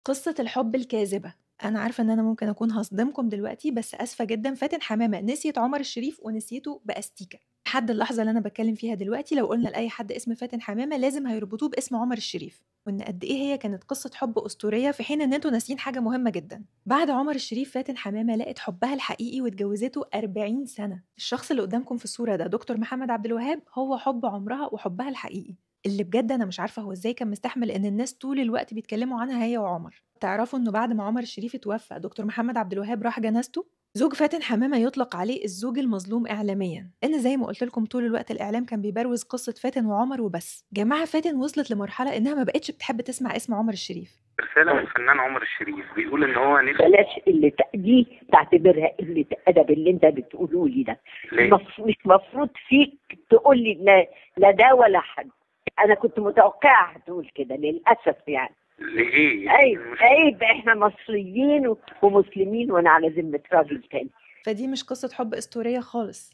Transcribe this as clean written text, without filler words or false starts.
قصة الحب الكاذبة. أنا عارفة إن أنا ممكن أكون هاصدمكم دلوقتي، بس آسفة جدًا. فاتن حمامة نسيت عمر الشريف ونسيته بأستيكة. لحد اللحظة اللي أنا باتكلم فيها دلوقتي لو قُلنا لأي حد اسم فاتن حمامة لازم هيربطوه باسم عمر الشريف، وإن قد إيه هي كانت قصة حب أسطورية، في حين إن أنتم ناسيين حاجة مهمة جدًا. بعد عمر الشريف فاتن حمامة لقت حبها الحقيقي واتجوزته 40 سنة. الشخص اللي قدامكم في الصورة ده دكتور محمد عبد الوهاب، هو حب عمرها وحبها الحقيقي. اللي بجد أنا مش عارفة هو إزاي كان مستحمل إن الناس طول الوقت بيتكلموا عنها هي وعمر. تعرفوا إنه بعد ما عمر الشريف اتوفى دكتور محمد عبد الوهاب راح جنازته؟ زوج فاتن حمامة يطلق عليه الزوج المظلوم إعلاميًا، لأن زي ما قلت لكم طول الوقت الإعلام كان بيبروز قصة فاتن وعمر وبس. جماعة فاتن وصلت لمرحلة إنها ما بقتش بتحب تسمع اسم عمر الشريف. رسالة من الفنان عمر الشريف بيقول ان هو نفسه. بلاش اللي دي تعتبرها قلة أدب اللي أنت بتقوله لي ده. ليه؟ مش مفروض فيك تقول لي لا، لا ده ولا حد. أنا كنت متوقعة هتقول كده للأسف يعني. ليه؟ عيب إحنا مصريين ومسلمين وأنا على ذمة راجل تاني. فدي مش قصة حب أسطورية خالص.